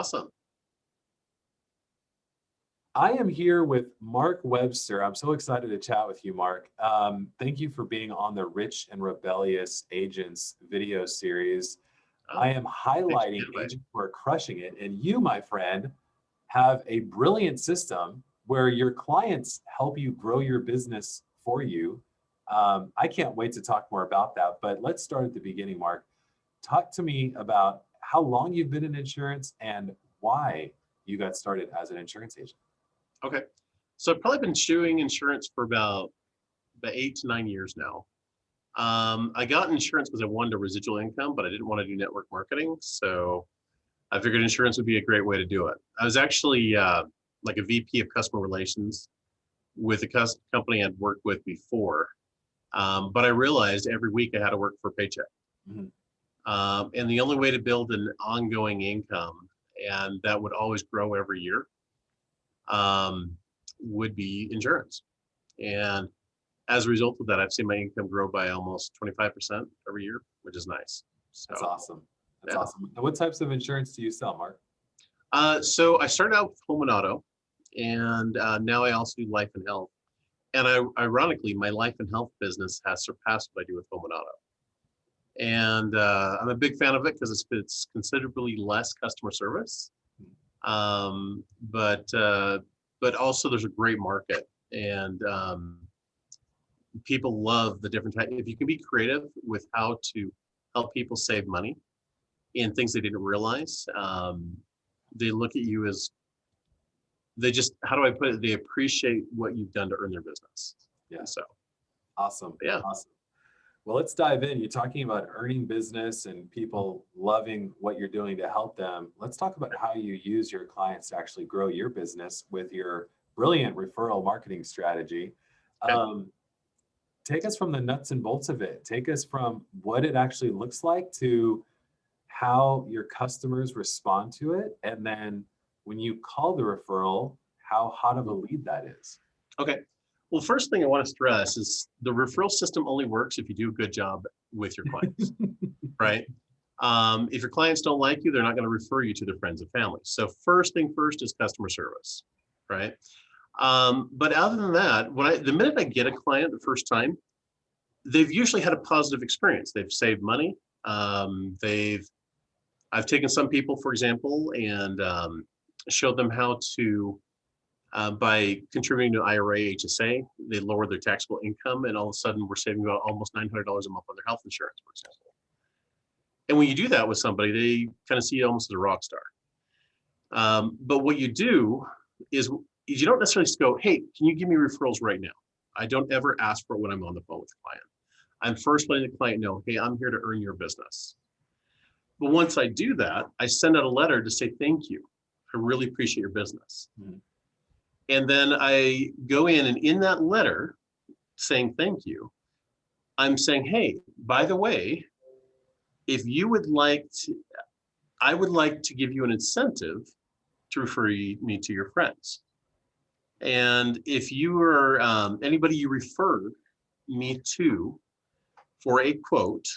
Awesome. I am here with Mark Webster. I'm so excited to chat with you, Mark. Thank you for being on the Rich and Rebellious Agents video series. I Oh, am thanks for the highlighting invite. agents who are crushing it, and you, my friend, have a brilliant system where your clients help you grow your business for you. I can't wait to talk more about that, but let's start at the beginning, Mark. Talk to me about how long you've been in insurance and why you got started as an insurance agent. Okay. So I've probably been doing insurance for about 8 to 9 years now. I got insurance because I wanted a residual income, but I didn't want to do network marketing. So I figured insurance would be a great way to do it. I was actually like a VP of customer relations with a company I'd worked with before. But I realized every week I had to work for a paycheck. Mhm. And the only way to build an ongoing income, and that would always grow every year, um, would be insurance. And as a result of that, I've seen my income grow by almost 25% every year, which is nice. That's So, awesome. That's yeah. awesome. And what types of insurance do you sell, Mark? So I started out with home and auto, and now I also do life and health. And ironically, my life and health business has surpassed what I do with home and auto. And I'm a big fan of it because it's considerably less customer service, um, but uh, but also there's a great market, and people love the different type. If you can be creative with how to help people save money in things they didn't realize, they look at you as they just, how do I put it? They appreciate what you've done to earn their business. Yeah, And so, awesome. yeah. Awesome. Well, let's dive in. You're talking about earning business and people loving what you're doing to help them. Let's talk about how you use your clients to actually grow your business with your brilliant referral marketing strategy. Okay. Um, Take us from the nuts and bolts of it. Take us from what it actually looks like to how your customers respond to it. And then when you call the referral, how hot of a lead that is. Okay. Well, first thing I want to stress is the referral system only works if you do a good job with your clients, right? If your clients don't like you, they're not going to refer you to their friends and family. So first thing first is customer service, right? But other than that, the minute I get a client the first time, they've usually had a positive experience. They've saved money. I've taken some people, for example, and showed them how to, by contributing to IRA, HSA, they lower their taxable income, and all of a sudden we're saving about almost $900 a month on their health insurance, for example. And when you do that with somebody, they kind of see you almost as a rock star. But what you do is you don't necessarily just go, hey, can you give me referrals right now? I don't ever ask for it when I'm on the phone with the client. I'm first letting the client know, hey, I'm here to earn your business. But once I do that, I send out a letter to say thank you. I really appreciate your business. Mhm. And then I go in that letter saying thank you, I'm saying, hey, by the way, if you would like to, I would like to give you an incentive to refer me to your friends. And if you are anybody you refer me to for a quote,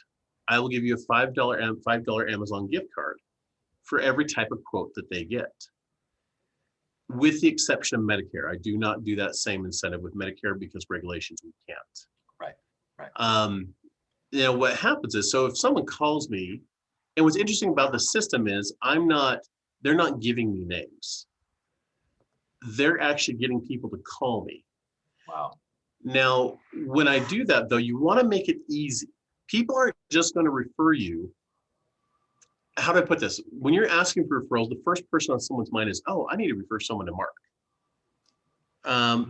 I will give you a $5 Amazon gift card for every type of quote that they get, with the exception of Medicare. I do not do that same incentive with Medicare because regulations we can't. Right, right. What happens is, so if someone calls me, and what's interesting about the system is they're not giving me names. They're actually getting people to call me. Wow. Now, when I do that, though, you want to make it easy. People aren't just going to refer you. How do I put this? When you're asking for referrals, the first person on someone's mind is, oh, I need to refer someone to Mark.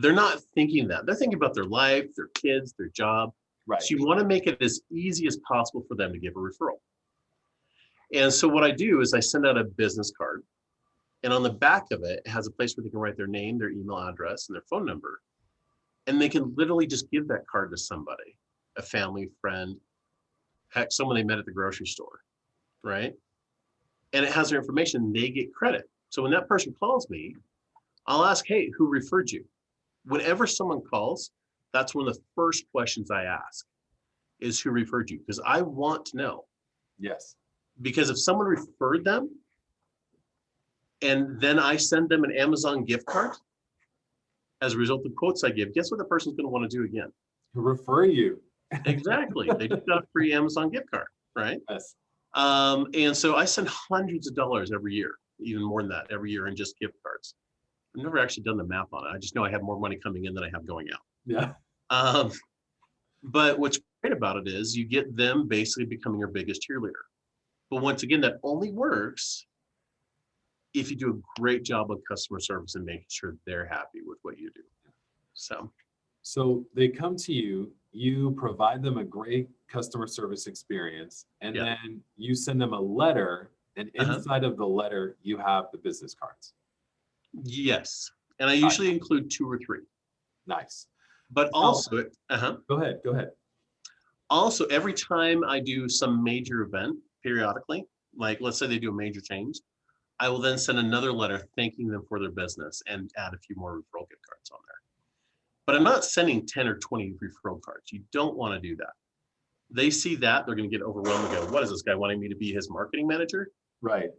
They're not thinking that. They're thinking about their life, their kids, their job. Right. So you want to make it as easy as possible for them to give a referral. And so what I do is I send out a business card, and on the back of it, it has a place where they can write their name, their email address, and their phone number. And they can literally just give that card to somebody, a family, friend, heck, someone they met at the grocery store, right? And it has their information, they get credit. So when that person calls me, I'll ask, hey, who referred you? Whenever someone calls, that's one of the first questions I ask is who referred you? Because I want to know. Yes. Because if someone referred them, And then I send them an Amazon gift card as a result of quotes I give. Guess what the person's going to want to do again? Refer you. Exactly. They just got a free Amazon gift card, right? Yes. And so I send hundreds of dollars every year, even more than that every year in just gift cards. I've never actually done the math on it. I just know I have more money coming in than I have going out. Yeah. But what's great about it is you get them basically becoming your biggest cheerleader. But once again, that only works if you do a great job of customer service and making sure they're happy with what you do. So they come to you, you provide them a great customer service experience, and Yeah. then you send them a letter, and inside of the letter, you have the business cards. Yes. And I usually include 2 or 3. Nice. But also, Go ahead. Also, every time I do some major event periodically, like let's say they do a major change, I will then send another letter thanking them for their business and add a few more referral gift cards on there. But I'm not sending 10 or 20 referral cards. You don't want to do that. They see that, they're going to get overwhelmed and go, what is this guy wanting me to be his marketing manager? Right.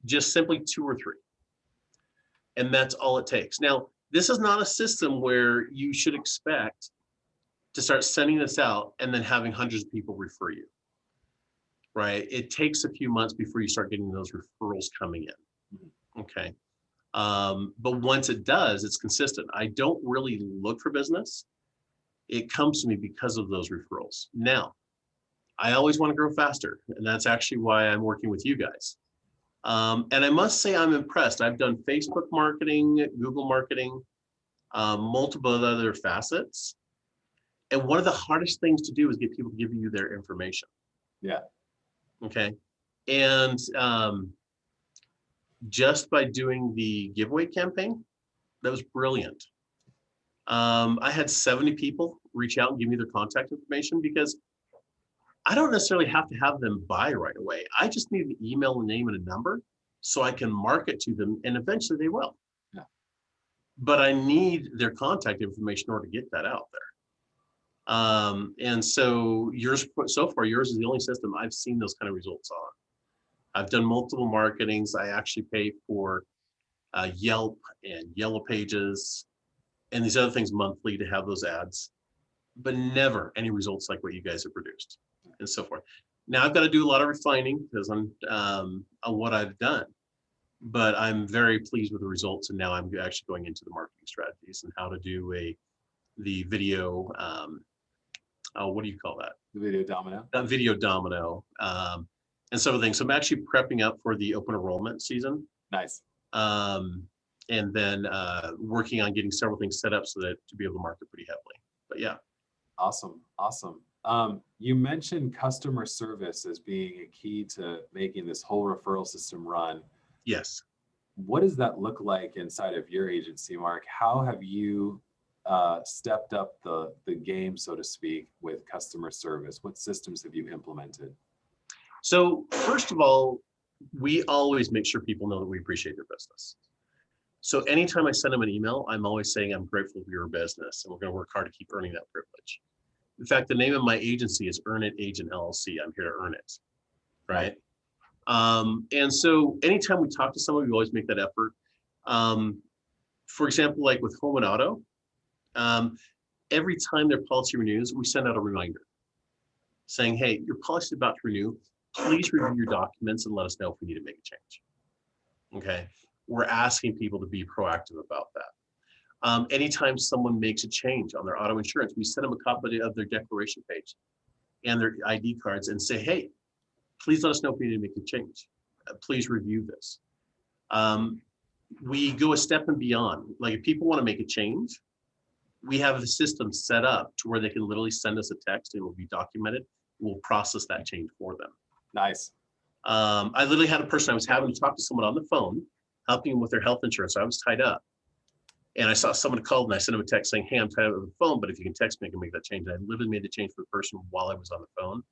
Just simply 2 or 3. And that's all it takes. Now, this is not a system where you should expect to start sending this out and then having hundreds of people refer you, right? It takes a few months before you start getting those referrals coming in, okay? But once it does, it's consistent. I don't really look for business. It comes to me because of those referrals. Now, I always want to grow faster, and that's actually why I'm working with you guys. And I must say I'm impressed. I've done Facebook marketing, Google marketing, multiple other facets. And one of the hardest things to do is get people to give you their information. Yeah. Okay. And just by doing the giveaway campaign, that was brilliant. I had 70 people reach out and give me their contact information because I don't necessarily have to have them buy right away. I just need an email, a name, and a number so I can market to them, and eventually they will. Yeah. But I need their contact information in order to get that out there. And so yours is the only system I've seen those kind of results on. I've done multiple marketings. I actually pay for Yelp and Yellow Pages and these other things monthly to have those ads, but never any results like what you guys have produced and so forth. Now I've got to do a lot of refining because I'm on what I've done, but I'm very pleased with the results. And now I'm actually going into the marketing strategies and how to do the video. What do you call that? The video domino. Video domino, and some of the things. So I'm actually prepping up for the open enrollment season. Nice. And then working on getting several things set up so that to be able to market pretty heavily. But yeah. Awesome. You mentioned customer service as being a key to making this whole referral system run. Yes. What does that look like inside of your agency, Mark? How have you stepped up the game, so to speak, with customer service? What systems have you implemented? So first of all, we always make sure people know that we appreciate their business. So anytime I send them an email, I'm always saying I'm grateful for your business and we're going to work hard to keep earning that privilege. In fact, the name of my agency is Earn It Agent LLC. I'm here to earn it, right? And so anytime we talk to someone, we always make that effort. For example, like with home and auto, every time their policy renews, we send out a reminder saying, hey, your policy is about to renew. Please review your documents and let us know if we need to make a change. Okay. We're asking people to be proactive about that. Anytime someone makes a change on their auto insurance, we send them a copy of their declaration page and their ID cards and say, hey, please let us know if we need to make a change. Please review this. We go a step and beyond. Like if people want to make a change, we have the system set up to where they can literally send us a text. It will be documented. We'll process that change for them. Nice. I literally had a person, I was having to talk to someone on the phone, helping them with their health insurance. So I was tied up. And I saw someone called and I sent them a text saying, hey, I'm tied up with the phone, but if you can text me, I can make that change. And I literally made the change for the person while I was on the phone,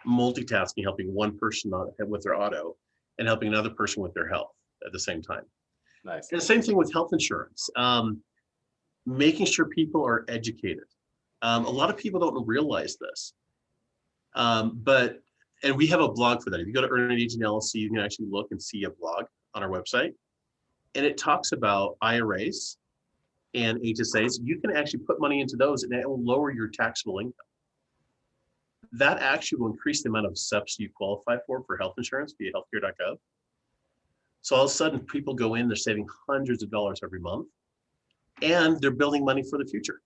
multitasking, helping one person with their auto and helping another person with their health at the same time. Nice. And the same thing with health insurance, making sure people are educated. A lot of people don't realize this, and we have a blog for that. If you go to Earn It Agent LLC, you can actually look and see a blog on our website, and it talks about IRAs and HSAs. You can actually put money into those, and it will lower your taxable income. That actually will increase the amount of SEPs you qualify for health insurance via healthcare.gov. So all of a sudden, people go in, they're saving hundreds of dollars every month, and they're building money for the future.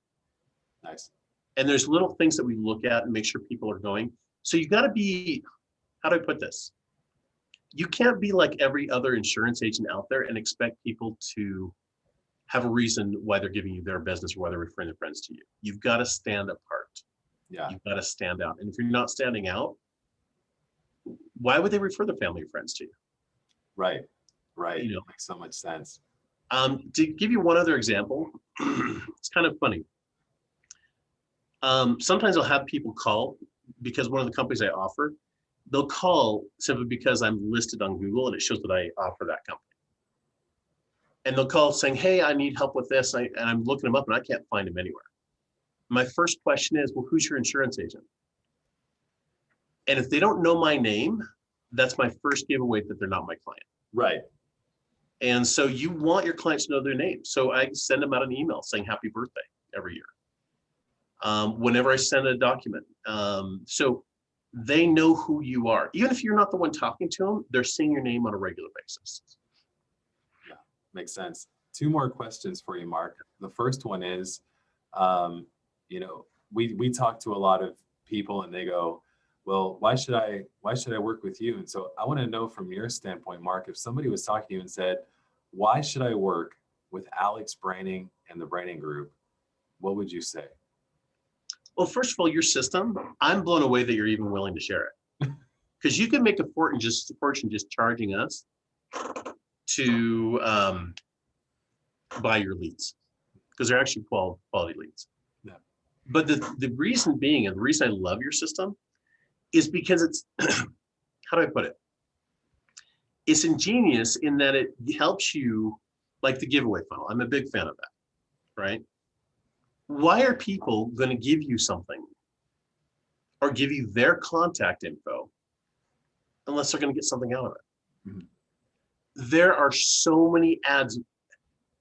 Nice. And there's little things that we look at and make sure people are going. So you got to be, how do I put this? You can't be like every other insurance agent out there and expect people to have a reason why they're giving you their business or why they're referring their friends to you. You've got to stand apart. Yeah. You've got to stand out. And if you're not standing out, why would they refer their family or friends to you? Right. Right. You know, Makes so much sense. To give you one other example, it's kind of funny. Sometimes I'll have people call because one of the companies I offer, they'll call simply because I'm listed on Google and it shows that I offer that company. And they'll call saying, hey, I need help with this. And I'm looking them up and I can't find them anywhere. My first question is, well, who's your insurance agent? And if they don't know my name, that's my first giveaway that they're not my client. Right. And so you want your clients to know their name. So I send them out an email saying happy birthday every year. Whenever I send a document. So they know who you are. Even if you're not the one talking to them, they're seeing your name on a regular basis. Yeah, makes sense. Two more questions for you, Mark. The first one is, you know, we talk to a lot of people and they go, well, why should I work with you? And so I want to know from your standpoint, Mark, if somebody was talking to you and said, why should I work with Alex Branning and the Branning Group? What would you say? Well, first of all, your system, I'm blown away that you're even willing to share it. Because you can make a fortune just charging us to buy your leads. Because they're actually quality leads. Yeah. But the reason being, and the reason I love your system, is because it's, how do I put it? It's ingenious in that it helps you, like the giveaway funnel. I'm a big fan of that, right? Why are people going to give you something or give you their contact info unless they're going to get something out of it? Mm-hmm. There are so many ads.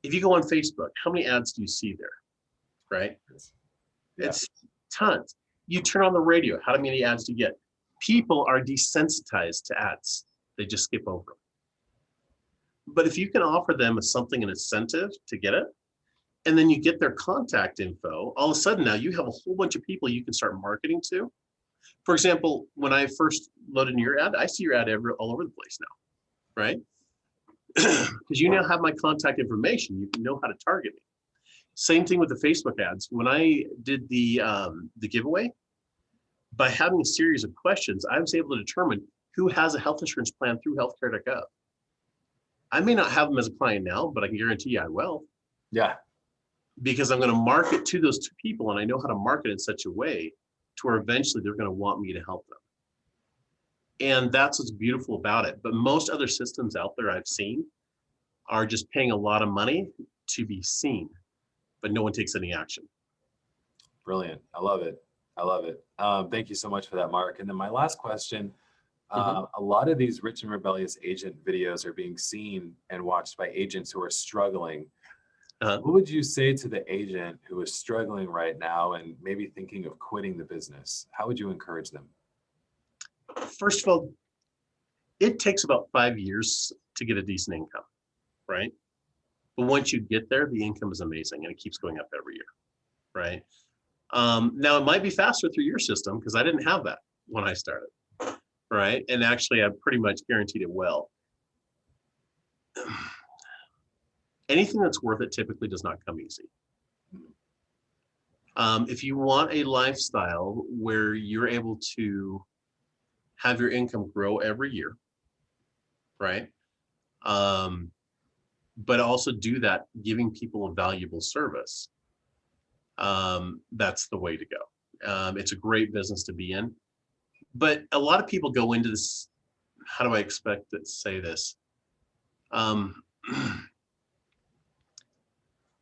If you go on Facebook, how many ads do you see there, right? Yeah. It's tons. You turn on the radio, how many ads do you get? People are desensitized to ads. They just skip over them. But if you can offer them something, an incentive to get it, and then you get their contact info, all of a sudden now you have a whole bunch of people you can start marketing to. For example, when I first loaded in your ad, I see your ad all over the place now, right? Because you now have my contact information. You know how to target me. Same thing with the Facebook ads. When I did the giveaway, by having a series of questions, I was able to determine who has a health insurance plan through healthcare.gov. I may not have them as a client now, but I can guarantee you I will. Yeah. Because I'm going to market to those two people, and I know how to market in such a way to where eventually they're going to want me to help them. And that's what's beautiful about it. But most other systems out there I've seen are just paying a lot of money to be seen, but no one takes any action. Brilliant. I love it. I love it. Thank you so much for that, Mark. And then my last question, a lot of these Rich and Rebellious agent videos are being seen and watched by agents who are struggling. What would you say to the agent who is struggling right now and maybe thinking of quitting the business? How would you encourage them? First of all, it takes about 5 years to get a decent income, right? But once you get there, the income is amazing and it keeps going up every year, right? Now, it might be faster through your system because I didn't have that when I started, right? And actually, I pretty much guaranteed it well. Anything that's worth it typically does not come easy. If you want a lifestyle where you're able to have your income grow every year, right? But also do that giving people a valuable service, that's the way to go. It's a great business to be in. But a lot of people go into this, how do I expect to say this?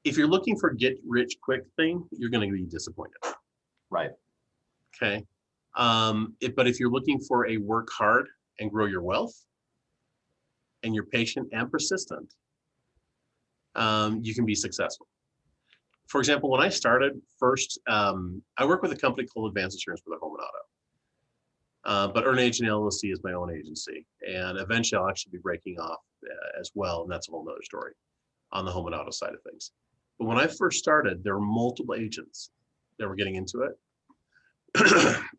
If you're looking for get rich quick thing, you're going to be disappointed. Right. Okay. But if you're looking for a work hard and grow your wealth, and you're patient and persistent, you can be successful. For example, when I started first, I work with a company called Advanced Insurance for the Home and Auto. But Earn Agent LLC is my own agency, and eventually I'll actually be breaking off as well, and that's a whole nother story on the home and auto side of things. But when I first started, there were multiple agents that were getting into it.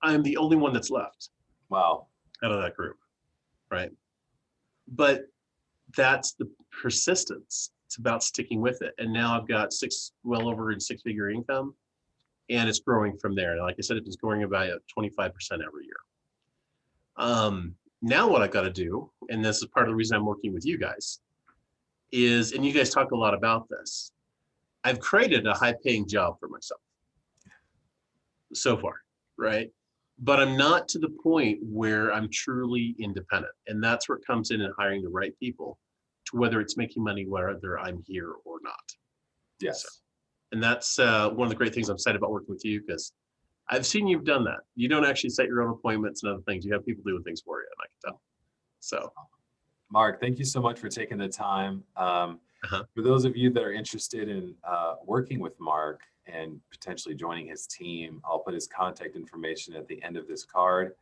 I'm the only one that's left. Wow. Out of that group, right? But that's the persistence. It's about sticking with it. And now I've got well over 6-figure income, and it's growing from there. Like I said, it's growing about 25% every year. Now what I've got to do, and this is part of the reason I'm working with you guys, is, and you guys talk a lot about this, I've created a high-paying job for myself so far, right? But I'm not to the point where I'm truly independent. And that's where it comes in and hiring the right people to whether it's making money, whether I'm here or not. Yes. So, and that's one of the great things I'm excited about working with you, because I've seen you've done that. You don't actually set your own appointments and other things. You have people doing things for you, and I can tell. So, Mark, thank you so much for taking the time. For those of you that are interested in working with Mark and potentially joining his team, I'll put his contact information at the end of this card.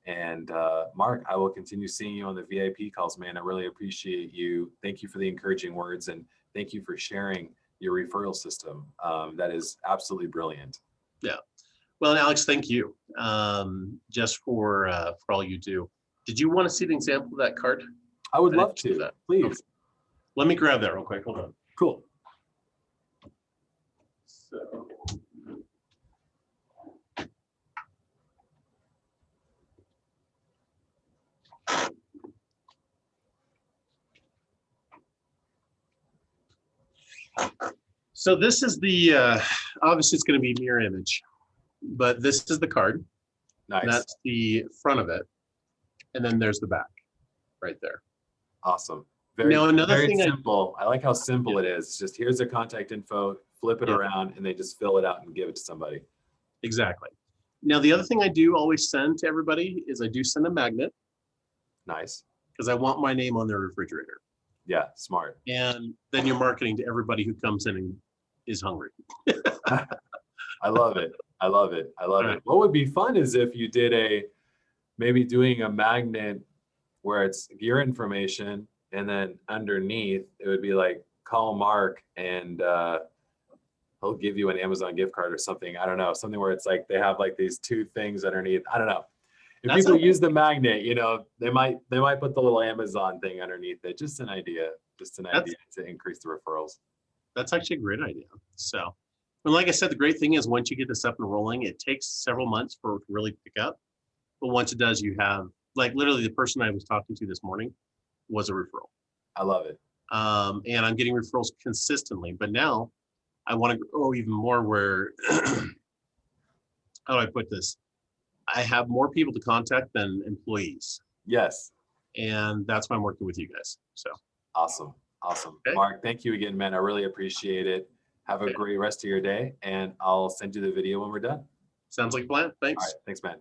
And Mark, I will continue seeing you on the VIP calls, man. I really appreciate you. Thank you for the encouraging words, and thank you for sharing your referral system. That is absolutely brilliant. Yeah. Well, Alex, thank you just for all you do. Did you want to see an example of that card? I would love to. Please. Okay. Let me grab that real quick. Hold on. Cool. So this is the, obviously it's going to be mirror image, but this is the card. Nice. That's the front of it. And then there's the back right there. Awesome. Very, now, another very thing simple. I like how simple it is. It's just here's their contact info, flip it around, and they just fill it out and give it to somebody. Exactly. Now, the other thing I do always send to everybody is I do send a magnet. Nice. Because I want my name on their refrigerator. Yeah, smart. And then you're marketing to everybody who comes in and is hungry. I love it. I love it. I love it. What would be fun is if you did maybe doing a magnet where it's your information, and then underneath it would be like, call Mark and he'll give you an Amazon gift card or something. I don't know, something where it's like they have like these two things underneath. I don't know. If people use the magnet, they might put the little Amazon thing underneath it. Just an idea to increase the referrals. That's actually a great idea. So, and like I said, the great thing is once you get this up and rolling, it takes several months for it to really pick up. But once it does, you have, like, literally the person I was talking to this morning was a referral. I love it. And I'm getting referrals consistently, but now I want to grow even more where, how do I put this? I have more people to contact than employees. Yes. And that's why I'm working with you guys. So awesome. Awesome. Okay. Mark, thank you again, man. I really appreciate it. Have a great rest of your day, and I'll send you the video when we're done. Sounds like a plan. Thanks. All right. Thanks, man.